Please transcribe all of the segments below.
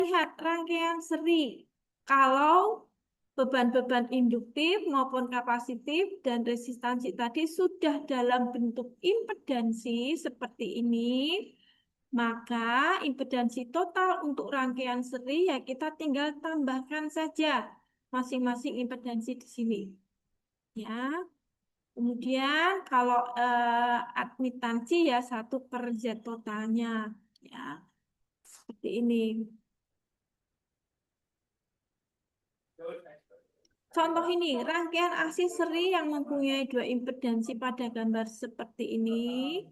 Lihat rangkaian seri. Kalau beban-beban induktif maupun kapasitif dan resistansi tadi sudah dalam bentuk impedansi seperti ini, maka impedansi total untuk rangkaian seri ya kita tinggal tambahkan saja masing-masing impedansi di sini. Ya. Kemudian kalau admitansi ya 1/Z totalnya. Ya, seperti ini. Contoh ini, rangkaian AC seri yang mempunyai dua impedansi pada gambar seperti ini.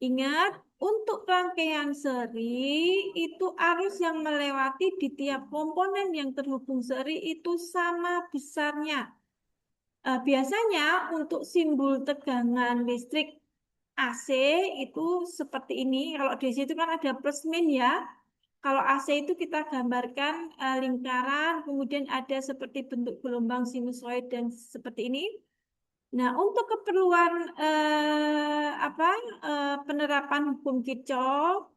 Ingat, untuk rangkaian seri itu arus yang melewati di tiap komponen yang terhubung seri itu sama besarnya. Biasanya untuk simbol tegangan listrik AC itu seperti ini. Kalau DC itu kan ada plus min ya. Kalau AC itu kita gambarkan lingkaran, kemudian ada seperti bentuk gelombang sinusoid dan seperti ini. Nah, untuk keperluan penerapan hukum Kirchhoff,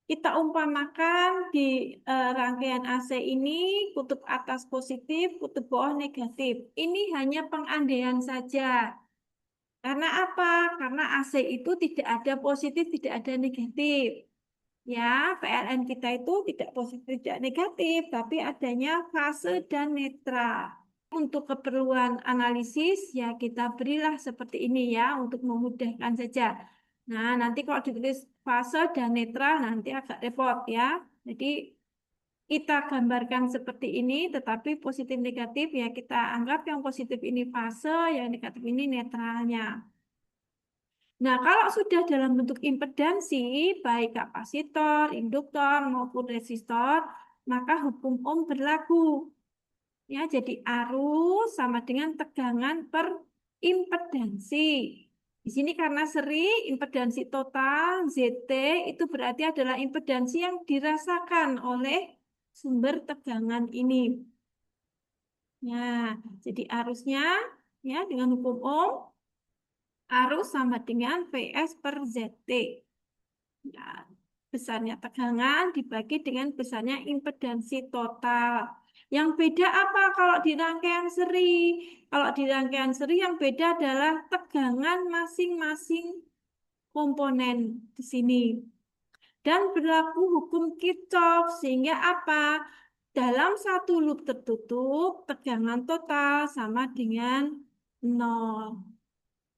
kita umpamakan di rangkaian AC ini kutub atas positif, kutub bawah negatif. Ini hanya pengandaian saja. Karena apa? Karena AC itu tidak ada positif, tidak ada negatif. Ya, PLN kita itu tidak positif, tidak negatif, tapi adanya fase dan netral. Untuk keperluan analisis, ya kita berilah seperti ini ya, untuk memudahkan saja. Nah, nanti kalau ditulis fase dan netral, nanti agak repot ya. Jadi, kita gambarkan seperti ini, tetapi positif negatif ya kita anggap yang positif ini fase, yang negatif ini netralnya. Nah, kalau sudah dalam bentuk impedansi, baik kapasitor, induktor, maupun resistor, maka hukum Ohm berlaku. Ya, jadi arus sama dengan tegangan per impedansi. Di sini karena seri, impedansi total ZT itu berarti adalah impedansi yang dirasakan oleh sumber tegangan ini. Nah, jadi arusnya ya dengan hukum Ohm, arus sama dengan PS per ZT. Ya, besarnya tegangan dibagi dengan besarnya impedansi total. Yang beda apa kalau di rangkaian seri? Kalau di rangkaian seri yang beda adalah tegangan masing-masing komponen di sini. Dan berlaku hukum Kirchhoff sehingga apa? Dalam satu loop tertutup, tegangan total sama dengan 0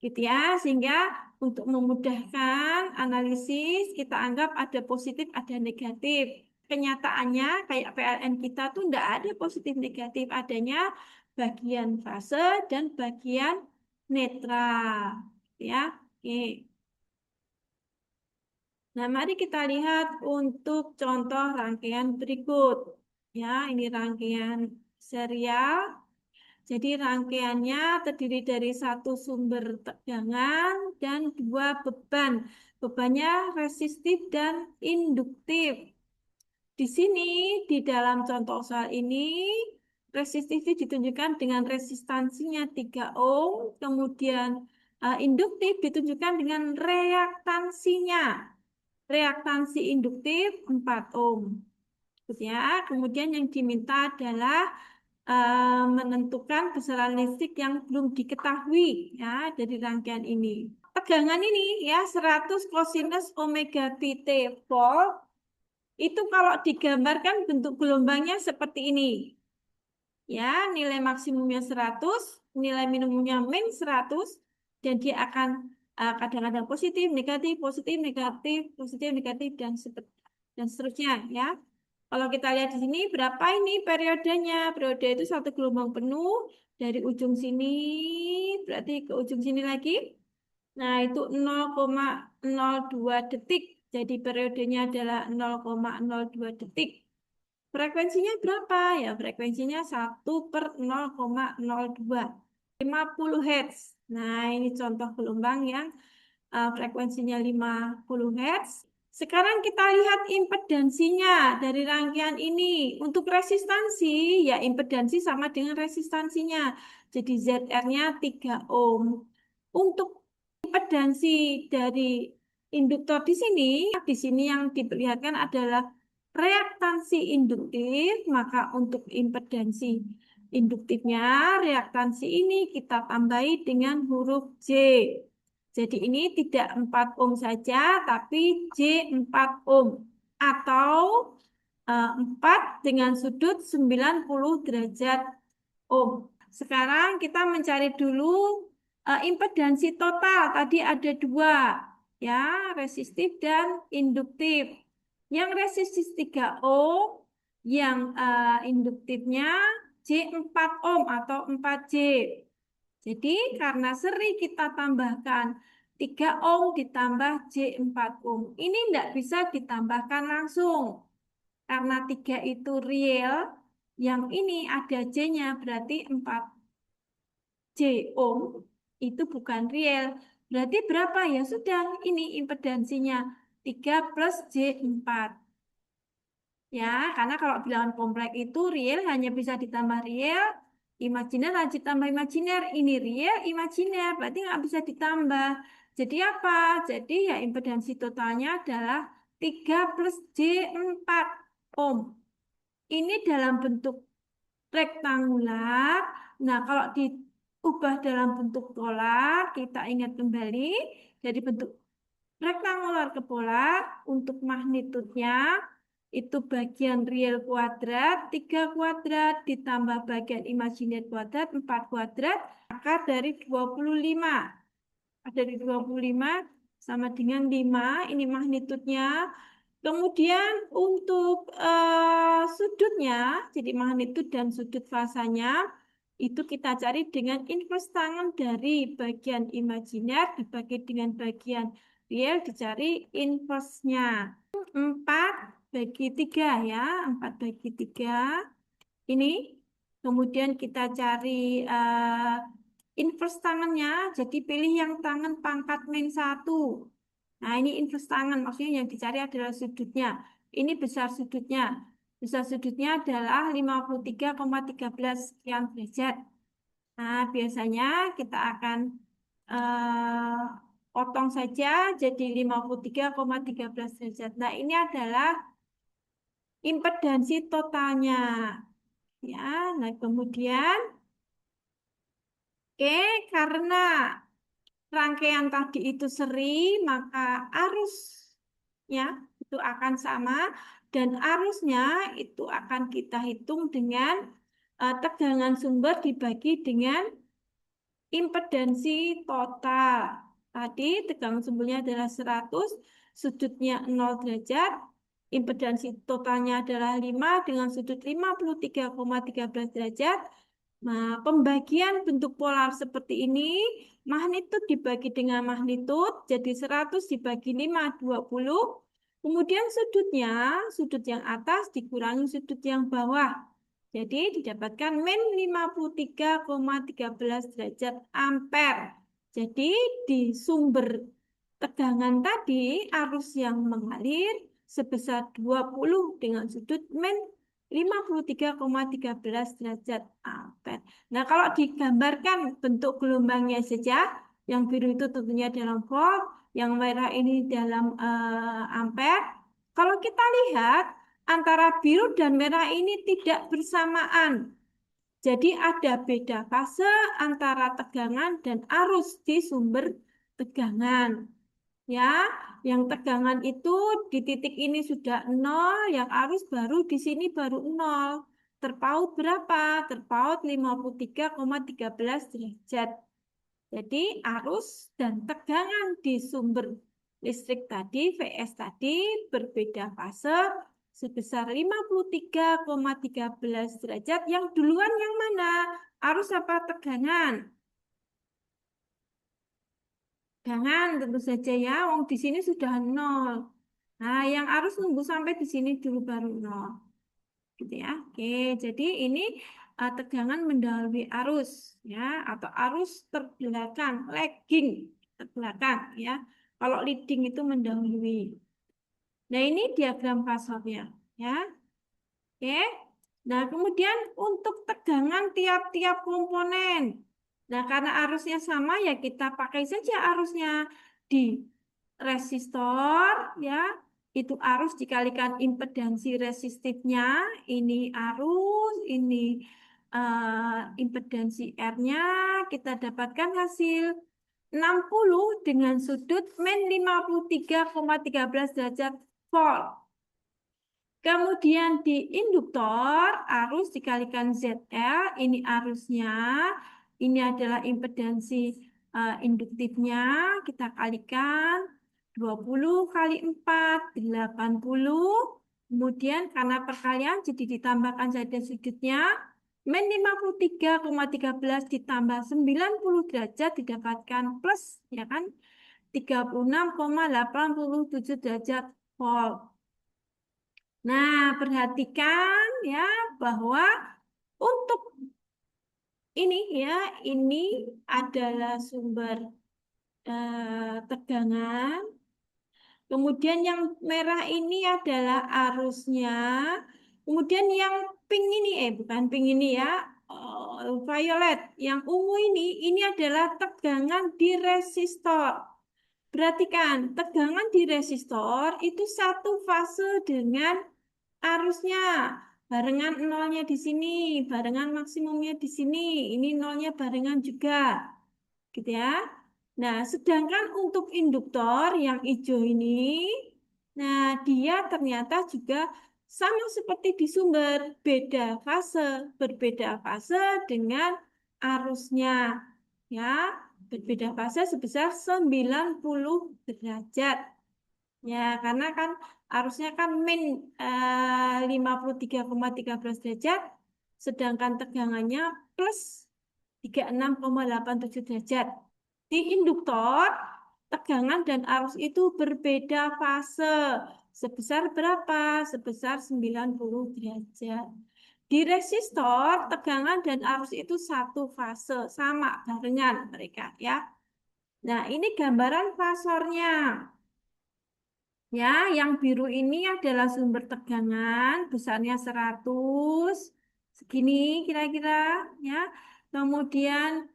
gitu ya, sehingga untuk memudahkan analisis kita anggap ada positif ada negatif. Kenyataannya kayak PLN kita tuh enggak ada positif negatif, adanya bagian fase dan bagian netral ya. Oke, nah mari kita lihat untuk contoh rangkaian berikut ya. Ini rangkaian serial. Jadi rangkaiannya terdiri dari satu sumber tegangan dan dua beban. Bebannya resistif dan induktif. Di sini, di dalam contoh soal ini, resistif ditunjukkan dengan resistansinya 3 ohm, kemudian induktif ditunjukkan dengan reaktansinya. Reaktansi induktif 4 ohm. Gitu ya. Kemudian yang diminta adalah menentukan besaran listrik yang belum diketahui ya dari rangkaian ini. Tegangan ini ya 100 cosinus omega pt volt itu kalau digambarkan bentuk gelombangnya seperti ini. Ya, nilai maksimumnya 100, nilai minimumnya min 100 dan dia akan kadang-kadang positif, negatif, positif, negatif, positif, negatif dan seterusnya ya. Kalau kita lihat di sini berapa ini periodenya? Periode itu satu gelombang penuh dari ujung sini berarti ke ujung sini lagi. Nah, itu 0,02 detik. Jadi periodenya adalah 0,02 detik. Frekuensinya berapa? Ya, frekuensinya 1/0,02. 50 Hz. Nah, ini contoh gelombang yang frekuensinya 50 Hz. Sekarang kita lihat impedansinya dari rangkaian ini. Untuk resistansi, ya impedansi sama dengan resistansinya. Jadi ZR-nya 3 ohm. Untuk impedansi dari induktor di sini yang diperlihatkan adalah reaktansi induktif, maka untuk impedansi induktifnya, reaktansi ini kita tambahi dengan huruf J. Jadi ini tidak 4 ohm saja, tapi J 4 ohm. Atau 4 dengan sudut 90 derajat ohm. Sekarang kita mencari dulu impedansi total. Tadi ada dua, ya, resistif dan induktif. Yang resistif 3 ohm, yang induktifnya J 4 ohm atau 4J. Jadi karena seri kita tambahkan 3 ohm ditambah J 4 ohm. Ini tidak bisa ditambahkan langsung. Karena 3 itu real, yang ini ada J-nya berarti 4J ohm itu bukan real. Berarti berapa ya? Sudah, ini impedansinya 3 plus J 4. Ya, karena kalau bilangan kompleks itu real hanya bisa ditambah real, imajiner lanjut tambah imajiner. Ini real, imajiner, berarti nggak bisa ditambah. Jadi apa? Jadi ya impedansi totalnya adalah 3 plus J 4 ohm. Ini dalam bentuk rektangular. Nah, kalau diubah dalam bentuk polar, kita ingat kembali dari bentuk rektangular ke polar untuk magnitudenya itu bagian real kuadrat, 3 kuadrat ditambah bagian imajiner kuadrat, 4 kuadrat, akar dari 25. Dari 25 sama dengan 5, ini magnitudenya. Kemudian untuk sudutnya, jadi magnitud dan sudut fasanya, itu kita cari dengan inverse tangan dari bagian imajiner dibagi dengan bagian real, dicari inverse-nya. 4 bagi 3 ya, 4 bagi 3. Ini kemudian kita cari inverse tangannya, jadi pilih yang tangan pangkat min 1. Nah, ini inverse tangan, maksudnya yang dicari adalah sudutnya. Ini besar sudutnya. Besar sudutnya adalah 53,13 sekian derajat. Nah, biasanya kita akan eh, potong saja jadi 53,13 derajat. Nah, ini adalah impedansi totalnya. Ya, nah kemudian, oke, karena rangkaian tadi itu seri, maka arusnya itu akan sama dan arusnya itu akan kita hitung dengan tegangan sumber dibagi dengan impedansi total. Tadi tegangan sumbernya adalah 100, sudutnya 0 derajat, impedansi totalnya adalah 5 dengan sudut 53,13 derajat. Nah, pembagian bentuk polar seperti ini, magnitud dibagi dengan magnitud, jadi 100 dibagi 5, 20. Kemudian sudutnya, sudut yang atas dikurangi sudut yang bawah. Jadi didapatkan min 53,13 derajat ampere. Jadi di sumber tegangan tadi arus yang mengalir sebesar 20 dengan sudut min 53,13 derajat ampere. Nah, kalau digambarkan bentuk gelombangnya saja, yang biru itu tentunya dalam volt, yang merah ini dalam ampere. Kalau kita lihat antara biru dan merah ini tidak bersamaan. Jadi ada beda fase antara tegangan dan arus di sumber tegangan. Ya, yang tegangan itu di titik ini sudah 0, yang arus baru di sini baru 0. Terpaut berapa? Terpaut 53,13 derajat. Jadi arus dan tegangan di sumber listrik tadi, VS tadi, berbeda fase sebesar 53,13 derajat. Yang duluan yang mana? Arus apa tegangan? Jangan, tentu saja ya, wong di sini sudah 0. Nah, yang arus nunggu sampai di sini dulu baru 0. Gitu ya. Oke, jadi ini tegangan mendahului arus ya, atau arus terbelakang, lagging, terbelakang ya. Kalau leading itu mendahului. Nah, ini diagram fasornya ya. Oke. Nah, kemudian untuk tegangan tiap-tiap komponen. Nah, karena arusnya sama ya kita pakai saja arusnya di resistor ya, itu arus dikalikan impedansi resistifnya, ini arus, ini impedansi R-nya, kita dapatkan hasil 60 dengan sudut min 53,13 derajat volt. Kemudian di induktor, arus dikalikan ZL, ini arusnya, ini adalah impedansi induktifnya, kita kalikan 20 kali 4, 80. Kemudian karena perkalian jadi ditambahkan saja sudutnya, min 53,13 ditambah 90 derajat didapatkan plus, ya kan, 36,87 derajat volt. Nah, perhatikan ya bahwa untuk ini ya, ini adalah sumber tegangan. Kemudian yang merah ini adalah arusnya. Kemudian yang pink ini, bukan pink ini ya, violet. Yang ungu ini adalah tegangan di resistor. Perhatikan, tegangan di resistor itu satu fase dengan arusnya. Barengan nolnya di sini, barengan maksimumnya di sini. Ini nolnya barengan juga. Gitu ya. Nah, sedangkan untuk induktor yang hijau ini, nah dia ternyata juga sama seperti di sumber, beda fase, berbeda fase dengan arusnya. Ya, berbeda fase sebesar 90 derajat. Ya, karena kan arusnya kan min 53,13 derajat, sedangkan tegangannya plus 36,87 derajat. Di induktor, tegangan dan arus itu berbeda fase. Sebesar berapa? Sebesar 90 derajat. Di resistor, tegangan dan arus itu satu fase, sama barengan mereka ya. Nah, ini gambaran fasornya. Ya, yang biru ini adalah sumber tegangan, besarnya 100, segini kira-kira ya. Kemudian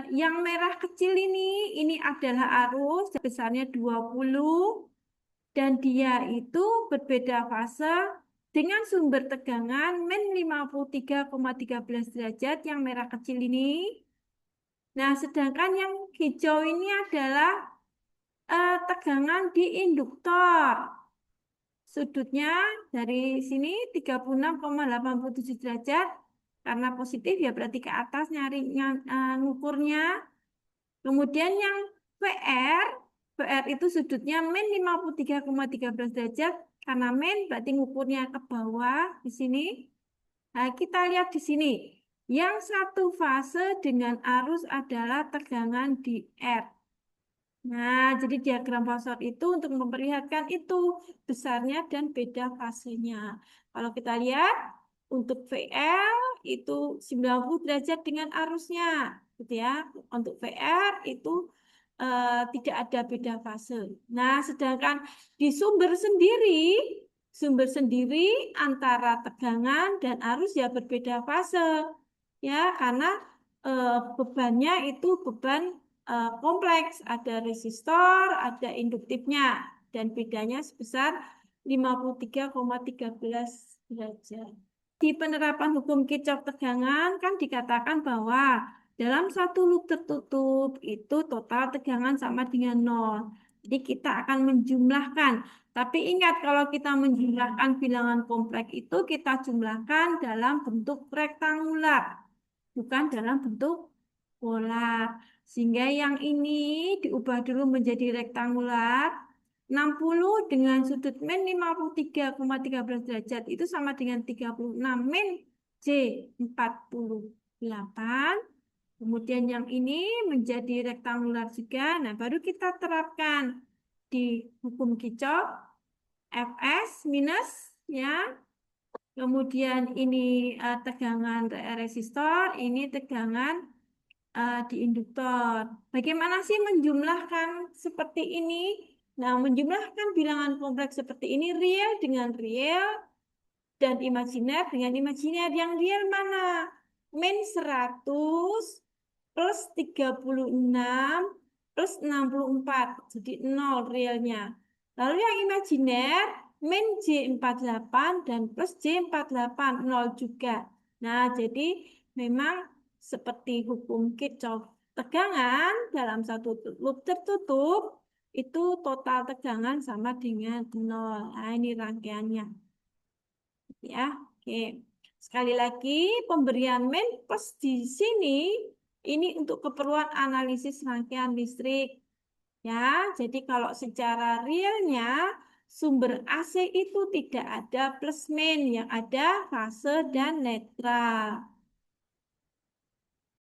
yang merah kecil ini adalah arus, besarnya 20, dan dia itu berbeda fase dengan sumber tegangan min 53,13 derajat yang merah kecil ini. Nah, sedangkan yang hijau ini adalah tegangan di induktor. Sudutnya dari sini 36,87 derajat. Karena positif ya berarti ke atas nyarinya ngukurnya. Kemudian yang VR itu sudutnya min 53,13 derajat. Karena min berarti ngukurnya ke bawah di sini. Nah, kita lihat di sini. Yang satu fase dengan arus adalah tegangan di R. Nah, jadi diagram fasor itu untuk memperlihatkan itu besarnya dan beda fasenya. Kalau kita lihat untuk VL itu 90 derajat dengan arusnya, gitu ya. Untuk VR itu tidak ada beda fase. Nah, sedangkan di sumber sendiri antara tegangan dan arus ya berbeda fase. Ya, karena bebannya itu beban kompleks, ada resistor, ada induktifnya, dan bedanya sebesar 53,13 derajat. Di penerapan hukum Kirchhoff tegangan kan dikatakan bahwa dalam satu loop tertutup itu total tegangan sama dengan 0. Jadi kita akan menjumlahkan. Tapi ingat kalau kita menjumlahkan bilangan kompleks itu kita jumlahkan dalam bentuk rektangular, bukan dalam bentuk polar. Sehingga yang ini diubah dulu menjadi rektangular. 60 dengan sudut min 53,13 derajat itu sama dengan 36 min J 48. Kemudian yang ini menjadi rektangular juga. Nah, baru kita terapkan di hukum Kirchhoff Fs minus ya. Kemudian ini tegangan resistor, ini tegangan di induktor. Bagaimana sih menjumlahkan seperti ini? Nah, menjumlahkan bilangan kompleks seperti ini real dengan real dan imajiner dengan imajiner. Yang real mana? Min 100 plus 36 plus 64. Jadi 0 realnya. Lalu yang imajiner, min J48 dan plus J48, 0 juga. Nah, jadi memang seperti hukum Kirchhoff. Tegangan dalam satu loop tertutup, itu total tegangan sama dengan 0. Nah, ini rangkaiannya. Ya, oke. Sekali lagi, pemberian min plus di sini, ini untuk keperluan analisis rangkaian listrik. Ya, jadi kalau secara realnya sumber AC itu tidak ada plus min, yang ada fase dan netral.